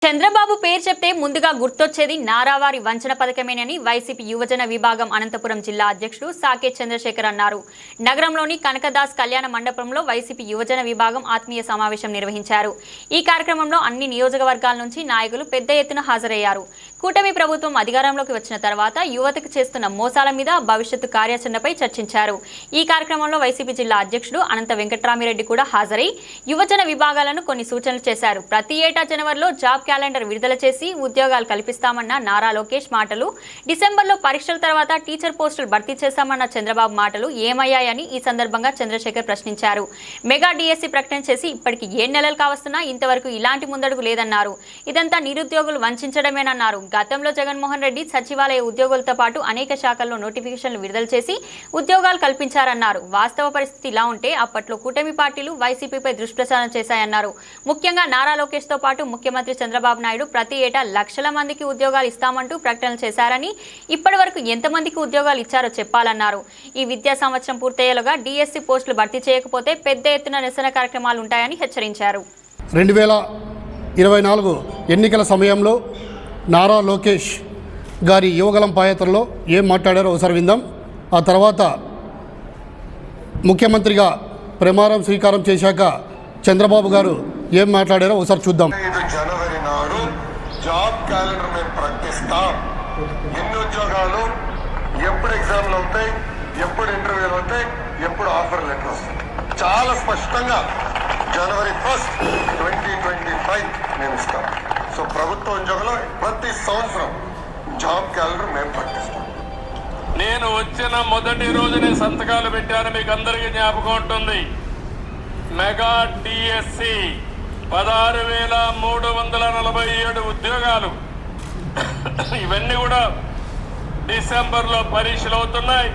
చంద్రబాబు పేరు చెప్తే ముందుగా గుర్తొచ్చేది నారావారి వంచన పథకమేనని వైసీపీ యువజన విభాగం అనంతపురం జిల్లా అధ్యక్షుడు సాకేత్ చంద్రశేఖర్ అన్నారు. నగరంలోని కనకదాస్ కళ్యాణ మండపంలో వైసీపీ యువజన విభాగం ఆత్మీయ సమావేశం నిర్వహించారు. ఈ కార్యక్రమంలో అన్ని నియోజకవర్గాల నుంచి నాయకులు పెద్ద ఎత్తున హాజరయ్యారు. కూటమి ప్రభుత్వం అధికారంలోకి వచ్చిన తర్వాత యువతకు చేస్తున్న మోసాల మీద భవిష్యత్తు కార్యాచరణపై చర్చించారు. ఈ కార్యక్రమంలో వైసీపీ జిల్లా అధ్యక్షుడు అనంత వెంకట్రామిరెడ్డి కూడా హాజరై యువజన విభాగాలను కొన్ని సూచనలు చేశారు. ప్రతి ఏటా జనవరిలో జాబ్ క్యాలెండర్ విడుదల చేసి ఉద్యోగాలు కల్పిస్తామన్న నారా లోకేష్ మాటలు, డిసెంబర్లో పరీక్షల తర్వాత టీచర్ పోస్టులు భర్తీ చేశామన్న చంద్రబాబు మాటలు ఏమయ్యాయని ఈ సందర్భంగా చంద్రశేఖర్ ప్రశ్నించారు. మెగా డిఎస్సి ప్రకటన చేసి ఇప్పటికి 7 నెలలు కావస్తున్నా ఇంతవరకు ఇలాంటి ముందడుగు లేదన్నారు. ఇదంతా నిరుద్యోగులు వంచడమేనన్నారు. గతంలో జగన్మోహన్ రెడ్డి సచివాలయ ఉద్యోగులతో పాటు అనేక శాఖల్లో నోటిఫికేషన్లు విడుదల చేసి ఉద్యోగాలు కల్పించారన్నారు. వాస్తవ పరిస్థితి ఇలా ఉంటే అప్పట్లో కూటమి పార్టీలు వైసీపీపై దుష్ప్రచారం చేశాయన్నారు. ముఖ్యంగా నారా లోకేష్తో పాటు ముఖ్యమంత్రి చంద్రబాబు నాయుడు ప్రతి ఏటా లక్షల మందికి ఉద్యోగాలు ఇస్తామంటూ ప్రకటనలు చేశారని, ఇప్పటి వరకు ఎంతమందికి ఉద్యోగాలు ఇచ్చారో చెప్పాలన్నారు. ఈ విద్యా సంవత్సరం పూర్తయ్యేలోగా డిఎస్సి పోస్టులు భర్తీ చేయకపోతే పెద్ద ఎత్తున నిరసన కార్యక్రమాలు ఉంటాయని హెచ్చరించారు. 2024 ఎన్నికల సమయంలో నారా లోకేష్ గారి యువగలం పాదయాత్రలో ఏం మాట్లాడారో ఒకసారి విందాం. ఆ తర్వాత ముఖ్యమంత్రిగా ప్రమాణం స్వీకారం చేశాక చంద్రబాబు గారు ఏం మాట్లాడారో ఒకసారి చూద్దాం. జనవరి నాడు జాబ్ క్యాలెండర్ మేము ప్రకటిస్తాం. ఎన్ని ఉద్యోగాలు, ఎప్పుడు ఎగ్జామ్లు అవుతాయి, ఎప్పుడు ఇంటర్వ్యూలు అవుతాయి, ఎప్పుడు ఆఫర్ లెటర్ వస్తాయి, చాలా స్పష్టంగా జనవరి 1, 2025 మేము ఇస్తాం. సో ప్రభుత్వ ఉద్యోగంలో ప్రతి సంవత్సరం జాబ్ క్యాలెండర్ మేము ప్రకటిస్తాం. నేను వచ్చిన మొదటి రోజునే సంతకాలు పెట్టాను, మీకు అందరికీ జ్ఞాపకం ఉంటుంది. మెగా డిఎస్సి 16,347 ఉద్యోగాలు. ఇవన్నీ కూడా డిసెంబర్లో పరీక్షలు అవుతున్నాయి.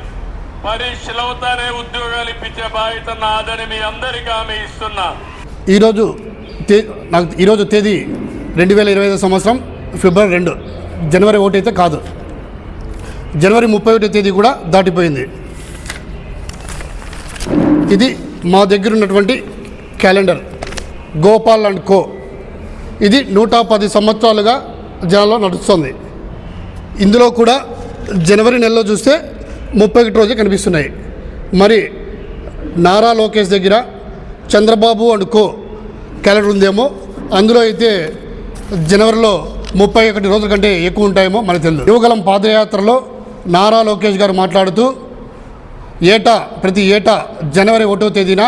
పరీక్షలు అవుతానే ఉద్యోగాలు ఇప్పించే బాధ్యత నాదని మీ అందరికీ హామీ ఇస్తున్నా. ఈరోజు తేదీ 2025 సంవత్సరం ఫిబ్రవరి 2, జనవరి 1 అయితే కాదు, జనవరి 31 తేదీ కూడా దాటిపోయింది. ఇది మా దగ్గర ఉన్నటువంటి క్యాలెండర్ గోపాల్ అండ్ కో. ఇది 110 సంవత్సరాలుగా జనాల్లో నడుస్తుంది. ఇందులో కూడా జనవరి నెలలో చూస్తే 31 రోజే కనిపిస్తున్నాయి. మరి నారా లోకేష్ దగ్గర చంద్రబాబు అండ్ కో క్యాలెండర్ ఉందేమో, అందులో అయితే జనవరిలో 31 రోజుల కంటే ఎక్కువ ఉంటాయేమో మనకు తెలియదు. యువగలం పాదయాత్రలో నారా లోకేష్ గారు మాట్లాడుతూ ప్రతి ఏటా జనవరి 1వ తేదీన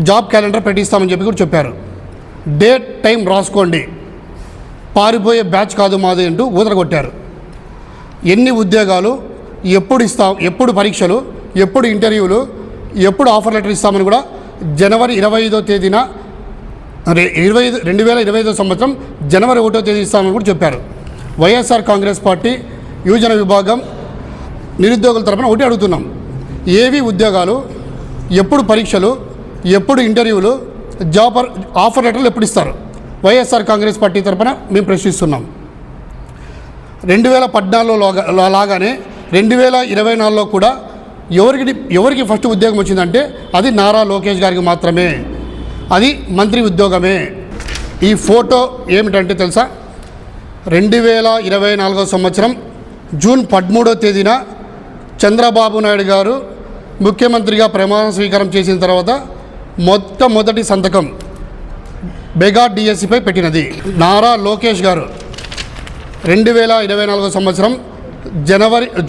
జాబ్ క్యాలెండర్ పెట్టిస్తామని చెప్పి కూడా చెప్పారు. డేట్ టైం రాసుకోండి, పారిపోయే బ్యాచ్ కాదు మాది అంటూ ఊదరగొట్టారు. ఎన్ని ఉద్యోగాలు, ఎప్పుడు ఇస్తాం, ఎప్పుడు పరీక్షలు, ఎప్పుడు ఇంటర్వ్యూలు, ఎప్పుడు ఆఫర్ లెటర్ ఇస్తామని కూడా జనవరి 25వ తేదీన 2025 సంవత్సరం జనవరి 1వ తేదీ ఇస్తామని కూడా చెప్పారు. వైఎస్ఆర్ కాంగ్రెస్ పార్టీ యువజన విభాగం నిరుద్యోగుల తరపున ఒకటి అడుగుతున్నాం. ఏవి ఉద్యోగాలు, ఎప్పుడు పరీక్షలు, ఎప్పుడు ఇంటర్వ్యూలు, జాబ్ ఆఫర్ లెటర్లు ఎప్పుడు ఇస్తారు? వైఎస్ఆర్ కాంగ్రెస్ పార్టీ తరపున మేము ప్రశ్నిస్తున్నాం. 2014లో లాగానే 2024లో కూడా ఎవరికి ఫస్ట్ ఉద్యోగం వచ్చిందంటే అది నారా లోకేష్ గారికి మాత్రమే. అది మంత్రి ఉద్యోగమే. ఈ ఫోటో ఏమిటంటే తెలుసా? 2024 సంవత్సరం జూన్ 13వ తేదీన చంద్రబాబు నాయుడు గారు ముఖ్యమంత్రిగా ప్రమాణ స్వీకారం చేసిన తర్వాత మొట్టమొదటి సంతకం మెగా డిఎస్సిపై పెట్టినది నారా లోకేష్ గారు. 2024 సంవత్సరం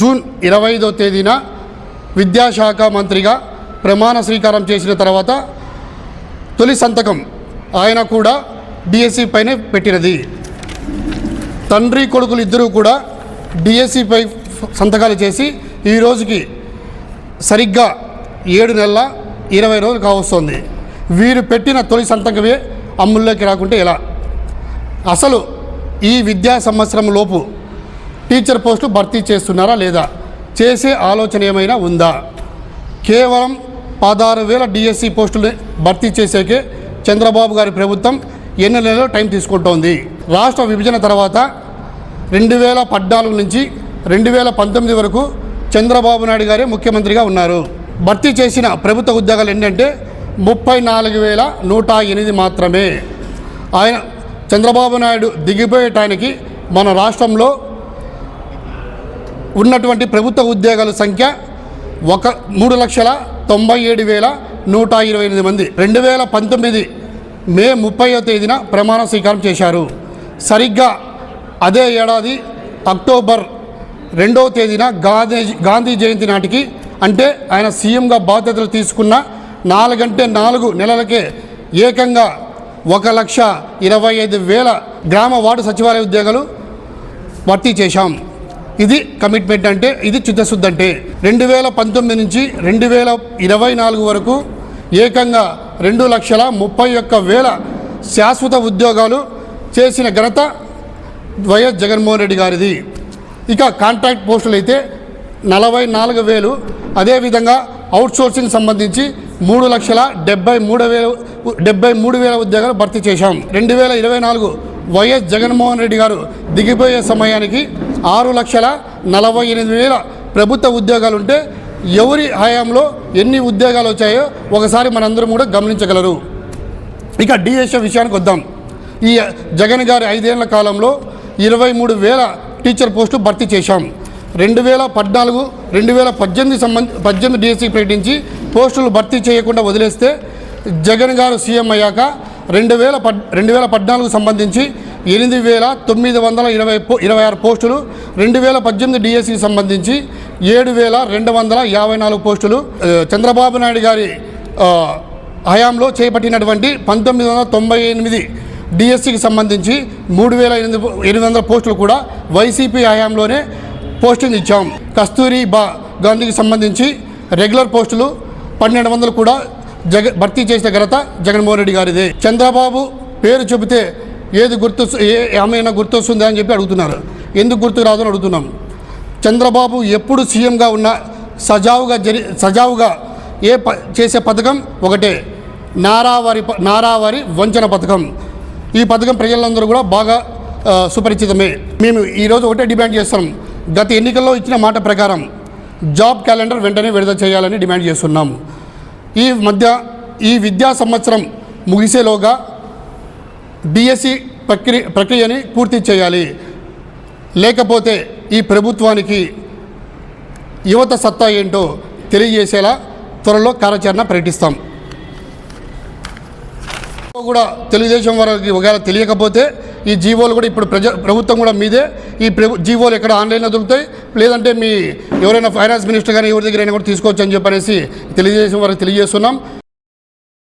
జూన్ 25వ తేదీన విద్యాశాఖ మంత్రిగా ప్రమాణ స్వీకారం చేసిన తర్వాత తొలి సంతకం ఆయన కూడా డిఎస్సి పైనే పెట్టినది. తండ్రి కొడుకులు ఇద్దరూ కూడా డిఎస్సిపై సంతకాలు చేసి ఈ రోజుకి సరిగ్గా 7 నెలల 20 రోజులు కావస్తుంది. వీరు పెట్టిన తొలి సంతకమే అమల్లోకి రాకుంటే ఎలా? అసలు ఈ విద్యా సంవత్సరం లోపు టీచర్ పోస్టులు భర్తీ చేస్తున్నారా లేదా? చేసే ఆలోచన ఏమైనా ఉందా? కేవలం 16,000 డిఎస్సి పోస్టులు భర్తీ చేసేకే చంద్రబాబు గారి ప్రభుత్వం ఎన్ని నెలలు టైం తీసుకుంటోంది. రాష్ట్ర విభజన తర్వాత 2014 నుంచి 2019 వరకు చంద్రబాబు నాయుడు గారే ముఖ్యమంత్రిగా ఉన్నారు. భర్తీ చేసిన ప్రభుత్వ ఉద్యోగాలు ఏంటంటే 34,108 మాత్రమే. ఆయన చంద్రబాబు నాయుడు దిగిపోయేటానికి మన రాష్ట్రంలో ఉన్నటువంటి ప్రభుత్వ ఉద్యోగాల సంఖ్య 3,97,128 మంది 2019 మే 30వ తేదీన ప్రమాణ స్వీకారం చేశారు. సరిగ్గా అదే ఏడాది అక్టోబర్ 2వ తేదీన గాంధీ జయంతి నాటికి, అంటే ఆయన సీఎంగా బాధ్యతలు తీసుకున్న 4 నెలలకే ఏకంగా 1,25,000 గ్రామ వార్డు సచివాలయ ఉద్యోగాలు భర్తీ చేశాం. ఇది కమిట్మెంట్ అంటే, ఇది చిత్తశుద్ధి అంటే. 2019 నుంచి 2024 వరకు ఏకంగా 2,31,000 శాశ్వత ఉద్యోగాలు చేసిన ఘనత వైఎస్ జగన్మోహన్ రెడ్డి గారిది. ఇక కాంట్రాక్ట్ పోస్టులు అయితే 44,000, అదేవిధంగా అవుట్సోర్సింగ్ సంబంధించి 3,73,000 ఉద్యోగాలు భర్తీ చేశాం. 2024 వైఎస్ జగన్మోహన్ రెడ్డి గారు దిగిపోయే సమయానికి 6,48,000 ప్రభుత్వ ఉద్యోగాలు ఉంటే ఎవరి హయాంలో ఎన్ని ఉద్యోగాలు వచ్చాయో ఒకసారి మనందరం కూడా గమనించగలరు. ఇక డిఎస్ఏ విషయానికి వద్దాం. ఈ జగన్ గారి 5 ఏళ్ల కాలంలో 23,000 టీచర్ పోస్టులు భర్తీ చేశాం. 2014-2018 డిఎస్సి ప్రకటించి పోస్టులు భర్తీ చేయకుండా వదిలేస్తే జగన్ గారు సీఎం అయ్యాక 2014 సంబంధించి 8,926 పోస్టులు, 2018 డిఎస్సికి సంబంధించి 7,254 పోస్టులు. చంద్రబాబు నాయుడు గారి హయాంలో చేపట్టినటువంటి 1998 డిఎస్సికి సంబంధించి 3,800 పోస్టులు కూడా వైసీపీ హయాంలోనే పోస్టింగ్ ఇచ్చాం. కస్తూరిబా గాంధీకి సంబంధించి రెగ్యులర్ పోస్టులు 1,200 కూడా భర్తీ చేసిన ఘనత జగన్మోహన్ రెడ్డి గారిదే. చంద్రబాబు పేరు చెబితే ఏమైనా గుర్తొస్తుందా అని చెప్పి అడుగుతున్నారు. ఎందుకు గుర్తు రాదని అడుగుతున్నాం. చంద్రబాబు ఎప్పుడు సీఎంగా ఉన్నా సజావుగా చేసే పథకం ఒకటే, నారావారి వంచన పథకం. ఈ పథకం ప్రజలందరూ కూడా బాగా సుపరిచితమే. మేము ఈరోజు ఒకటే డిమాండ్ చేస్తున్నాం. గత ఎన్నికల్లో ఇచ్చిన మాట ప్రకారం జాబ్ క్యాలెండర్ వెంటనే విడుదల చేయాలని డిమాండ్ చేస్తున్నాము. ఈ విద్యా సంవత్సరం ముగిసేలోగా డిఎస్సి ప్రక్రియని పూర్తి చేయాలి. లేకపోతే ఈ ప్రభుత్వానికి యువత సత్తా ఏంటో తెలియజేసేలా త్వరలో కార్యాచరణ ప్రకటిస్తాం. కూడా తెలుగుదేశం వారికి ఒకవేళ తెలియకపోతే ఈ జీవోలు కూడా ఇప్పుడు ప్రభుత్వం కూడా మీదే. ఈ జీవోలు ఎక్కడ ఆన్లైన్లో దొరుకుతాయి, లేదంటే మీ ఎవరైనా ఫైనాన్స్ మినిస్టర్ కానీ ఎవరి దగ్గర అయినా కూడా తీసుకోవచ్చు అని చెప్పనేసి తెలుగుదేశం వారికి తెలియజేస్తున్నాం.